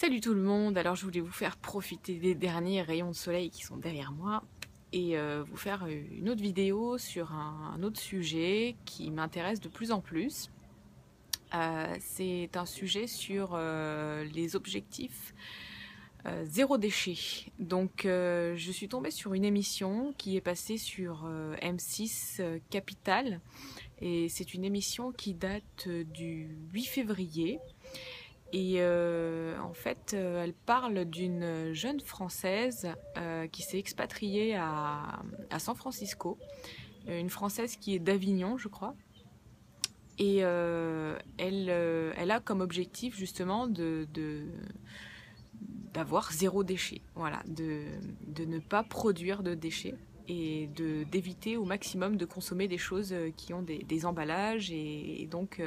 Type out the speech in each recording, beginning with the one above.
Salut tout le monde, alors je voulais vous faire profiter des derniers rayons de soleil qui sont derrière moi et vous faire une autre vidéo sur un autre sujet qui m'intéresse de plus en plus. C'est un sujet sur les objectifs zéro déchet. Donc je suis tombée sur une émission qui est passée sur M6 Capital et c'est une émission qui date du 8 février. Et en fait, elle parle d'une jeune Française qui s'est expatriée à San Francisco. Une Française qui est d'Avignon, je crois. Et elle a comme objectif justement d'avoir zéro déchet. Voilà, de ne pas produire de déchets et d'éviter au maximum de consommer des choses qui ont des emballages. Et donc,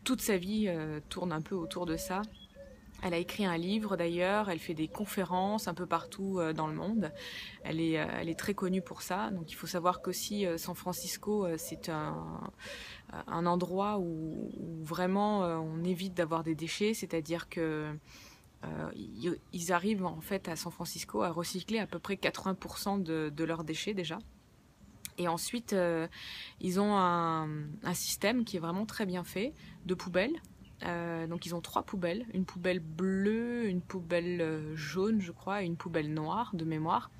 toute sa vie tourne un peu autour de ça. Elle a écrit un livre d'ailleurs, elle fait des conférences un peu partout dans le monde. Elle est très connue pour ça. Donc il faut savoir qu'aussi San Francisco, c'est un endroit où vraiment on évite d'avoir des déchets, c'est-à-dire que ils arrivent en fait à San Francisco à recycler à peu près 80% de leurs déchets déjà. Et ensuite, ils ont un système qui est vraiment très bien fait de poubelles. Donc ils ont 3 poubelles, une poubelle bleue, une poubelle jaune je crois et une poubelle noire de mémoire.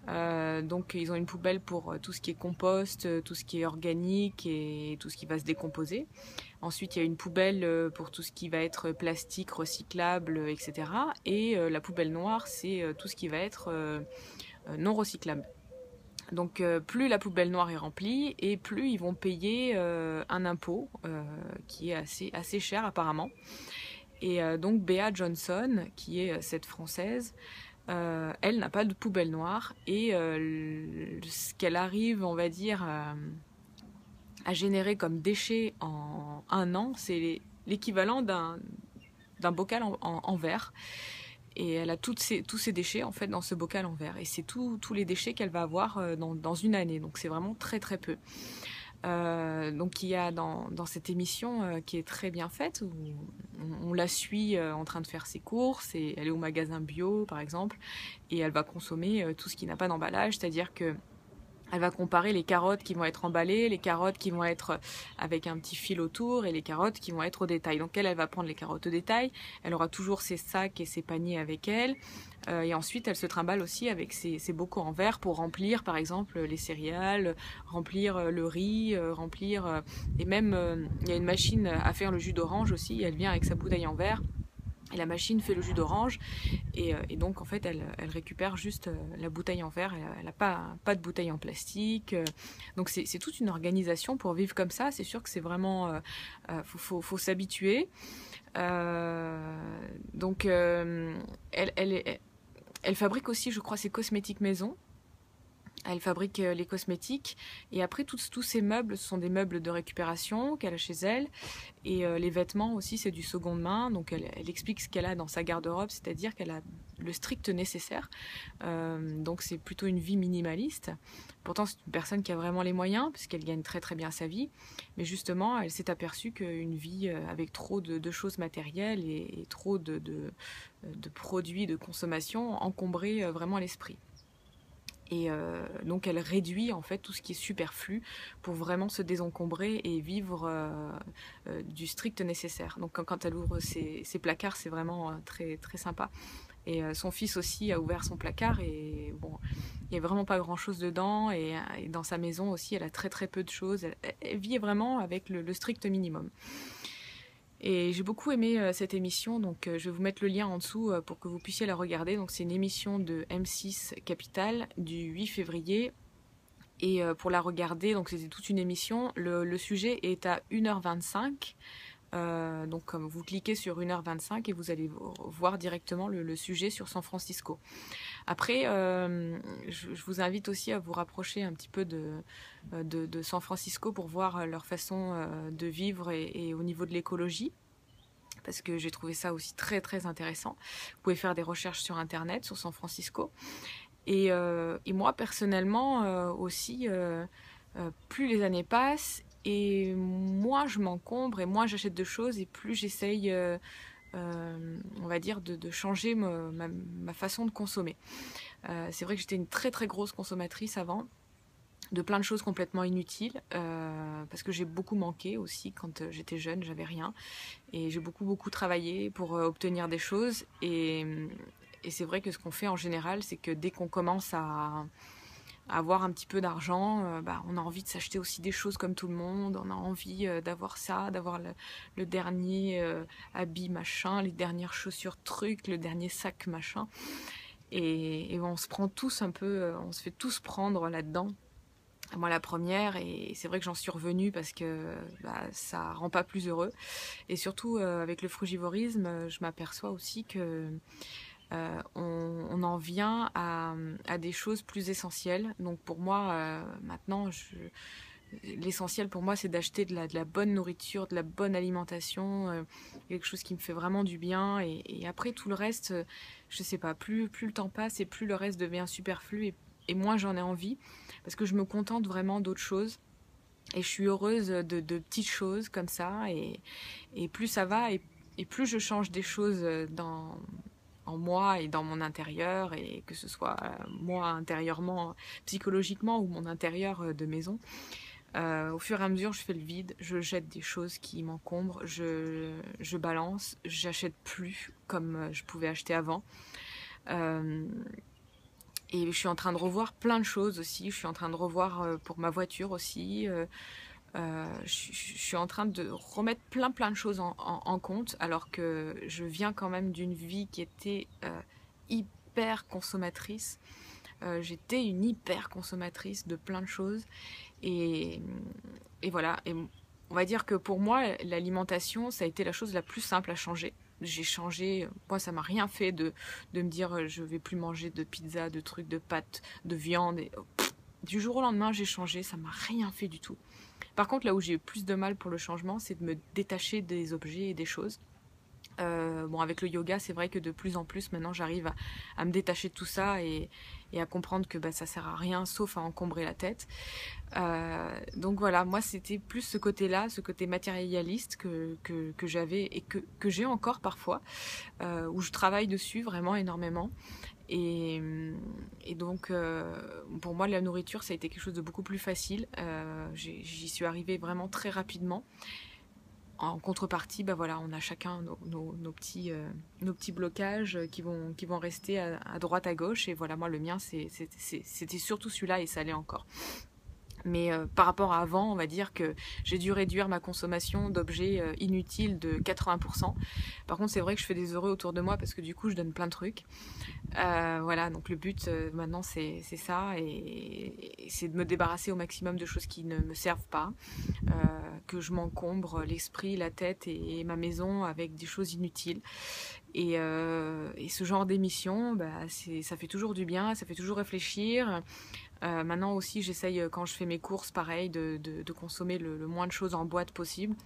Donc ils ont une poubelle pour tout ce qui est compost, tout ce qui est organique et tout ce qui va se décomposer. Ensuite il y a une poubelle pour tout ce qui va être plastique, recyclable, etc. Et la poubelle noire c'est tout ce qui va être non recyclable. Donc plus la poubelle noire est remplie et plus ils vont payer un impôt qui est assez cher apparemment. Et donc Bea Johnson, qui est cette Française, elle n'a pas de poubelle noire et ce qu'elle arrive, on va dire, à générer comme déchets en un an, c'est l'équivalent d'un bocal en verre. Et elle a tous ces déchets en fait dans ce bocal en verre. Et c'est tous les déchets qu'elle va avoir dans une année. Donc c'est vraiment très très peu. Donc il y a dans cette émission qui est très bien faite, où on la suit en train de faire ses courses, et elle est au magasin bio par exemple, et elle va consommer tout ce qui n'a pas d'emballage, c'est-à-dire que elle va comparer les carottes qui vont être emballées, les carottes qui vont être avec un petit fil autour et les carottes qui vont être au détail. Donc elle va prendre les carottes au détail, elle aura toujours ses sacs et ses paniers avec elle. Et ensuite, elle se trimballe aussi avec ses bocaux en verre pour remplir, par exemple, les céréales, remplir le riz, remplir... et même, il y a une machine à faire le jus d'orange aussi, elle vient avec sa bouteille en verre. Et la machine fait le jus d'orange et donc en fait elle récupère juste la bouteille en verre, elle n'a pas de bouteille en plastique. Donc c'est toute une organisation pour vivre comme ça. C'est sûr que c'est vraiment... faut s'habituer. Donc elle fabrique aussi, je crois, ses cosmétiques maison. Elle fabrique les cosmétiques et après tous ces meubles, ce sont des meubles de récupération qu'elle a chez elle, et les vêtements aussi c'est du seconde main. Donc elle explique ce qu'elle a dans sa garde-robe, c'est-à-dire qu'elle a le strict nécessaire. Donc c'est plutôt une vie minimaliste. Pourtant c'est une personne qui a vraiment les moyens puisqu'elle gagne très très bien sa vie, mais justement elle s'est aperçue qu'une vie avec trop de choses matérielles et trop de produits de consommation encombrait vraiment l'esprit. Et donc elle réduit en fait tout ce qui est superflu pour vraiment se désencombrer et vivre du strict nécessaire. Donc quand elle ouvre ses placards, c'est vraiment très, très sympa. Et son fils aussi a ouvert son placard et bon, il n'y a vraiment pas grand chose dedans. Et dans sa maison aussi, elle a très très peu de choses. Elle vit vraiment avec le strict minimum. Et j'ai beaucoup aimé cette émission, donc je vais vous mettre le lien en dessous pour que vous puissiez la regarder. Donc c'est une émission de M6 Capital du 8 février. Et pour la regarder, donc c'était toute une émission. Le sujet est à 1h25. Donc comme vous cliquez sur 1h25 et vous allez voir directement le sujet sur San Francisco. Après, je vous invite aussi à vous rapprocher un petit peu de San Francisco pour voir leur façon de vivre et au niveau de l'écologie, parce que j'ai trouvé ça aussi très très intéressant. Vous pouvez faire des recherches sur internet sur San Francisco. Et moi personnellement aussi, plus les années passent et moins je m'encombre et moins j'achète de choses et plus j'essaye on va dire, de changer ma façon de consommer. C'est vrai que j'étais une très très grosse consommatrice avant, de plein de choses complètement inutiles, parce que j'ai beaucoup manqué aussi quand j'étais jeune, j'avais rien. Et j'ai beaucoup travaillé pour obtenir des choses. Et c'est vrai que ce qu'on fait en général, c'est que dès qu'on commence à avoir un petit peu d'argent, on a envie de s'acheter aussi des choses comme tout le monde, on a envie d'avoir ça, d'avoir le dernier habit machin, les dernières chaussures trucs, le dernier sac machin. Et on se prend tous un peu, on se fait tous prendre là-dedans. Moi la première, et c'est vrai que j'en suis revenue parce que ça rend pas plus heureux. Et surtout avec le frugivorisme, je m'aperçois aussi que on en vient à des choses plus essentielles. Donc pour moi, maintenant, l'essentiel pour moi, c'est d'acheter de la bonne nourriture, de la bonne alimentation, quelque chose qui me fait vraiment du bien. Et après, tout le reste, je sais pas, plus le temps passe et plus le reste devient superflu et moins j'en ai envie, parce que je me contente vraiment d'autres choses. Et je suis heureuse de petites choses comme ça. Et plus ça va, et plus je change des choses en moi et dans mon intérieur, et que ce soit moi intérieurement, psychologiquement, ou mon intérieur de maison. Au fur et à mesure, je fais le vide, je jette des choses qui m'encombrent, je balance, j'achète plus comme je pouvais acheter avant. Euh, et je suis en train de revoir plein de choses aussi. Je suis en train de revoir pour ma voiture aussi. Je suis en train de remettre plein de choses en compte, alors que je viens quand même d'une vie qui était hyper consommatrice. J'étais une hyper consommatrice de plein de choses. Et, et voilà. Et on va dire que pour moi, l'alimentation, ça a été la chose la plus simple à changer. J'ai changé, moi ça m'a rien fait de me dire je vais plus manger de pizza, de trucs, de pâtes, de viande. Du jour au lendemain, j'ai changé, ça m'a rien fait du tout. Par contre, là où j'ai eu plus de mal pour le changement, c'est de me détacher des objets et des choses. Bon, avec le yoga, c'est vrai que de plus en plus, maintenant, j'arrive à me détacher de tout ça, et à comprendre que ça sert à rien sauf à encombrer la tête. Donc voilà, moi, c'était plus ce côté-là, ce côté matérialiste que j'avais, et que j'ai encore parfois, où je travaille dessus vraiment énormément. Et, et donc, pour moi, la nourriture, ça a été quelque chose de beaucoup plus facile. J'y suis arrivée vraiment très rapidement. En contrepartie, voilà, on a chacun nos petits blocages qui vont rester à droite, à gauche. Et voilà, moi, le mien, c'était surtout celui-là, et ça l'est encore. Mais par rapport à avant, on va dire que j'ai dû réduire ma consommation d'objets inutiles de 80%. Par contre, c'est vrai que je fais des heureux autour de moi, parce que du coup, je donne plein de trucs. Voilà, donc le but maintenant, c'est ça, et c'est de me débarrasser au maximum de choses qui ne me servent pas, que je m'encombre l'esprit, la tête et ma maison avec des choses inutiles. Et ce genre d'émission, ça fait toujours du bien, ça fait toujours réfléchir. Maintenant aussi, j'essaye, quand je fais mes courses, pareil, de consommer le moins de choses en boîte possible.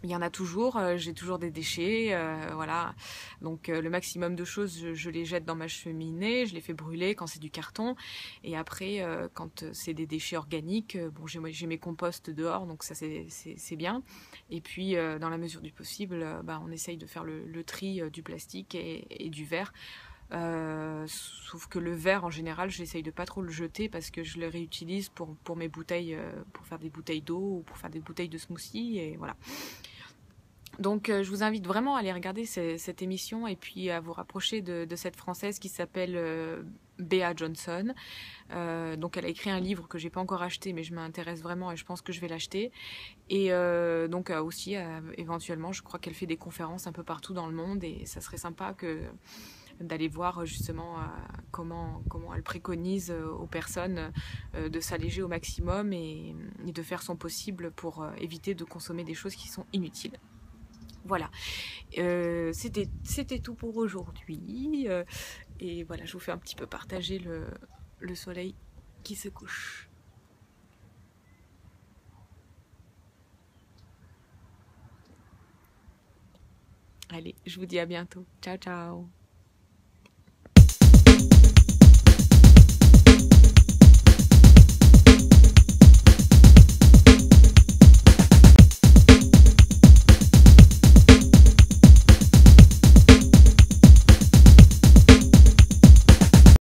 Il y en a toujours, j'ai toujours des déchets, voilà. Donc le maximum de choses, je les jette dans ma cheminée, je les fais brûler quand c'est du carton. Et après, quand c'est des déchets organiques, bon, j'ai mes composts dehors, donc ça c'est bien. Et puis dans la mesure du possible, on essaye de faire le tri du plastique et du verre. Sauf que le verre en général, j'essaye de pas trop le jeter, parce que je le réutilise pour mes bouteilles, pour faire des bouteilles d'eau ou pour faire des bouteilles de smoothie, et voilà. Donc je vous invite vraiment à aller regarder cette émission, et puis à vous rapprocher de cette Française qui s'appelle Bea Johnson. Donc elle a écrit un livre que j'ai pas encore acheté, mais je m'intéresse vraiment et je pense que je vais l'acheter. Et donc aussi éventuellement, je crois qu'elle fait des conférences un peu partout dans le monde, et ça serait sympa d'aller voir justement comment elle préconise aux personnes de s'alléger au maximum, et de faire son possible pour éviter de consommer des choses qui sont inutiles. Voilà, c'était tout pour aujourd'hui. Et voilà, je vous fais un petit peu partager le soleil qui se couche. Allez, je vous dis à bientôt. Ciao, ciao.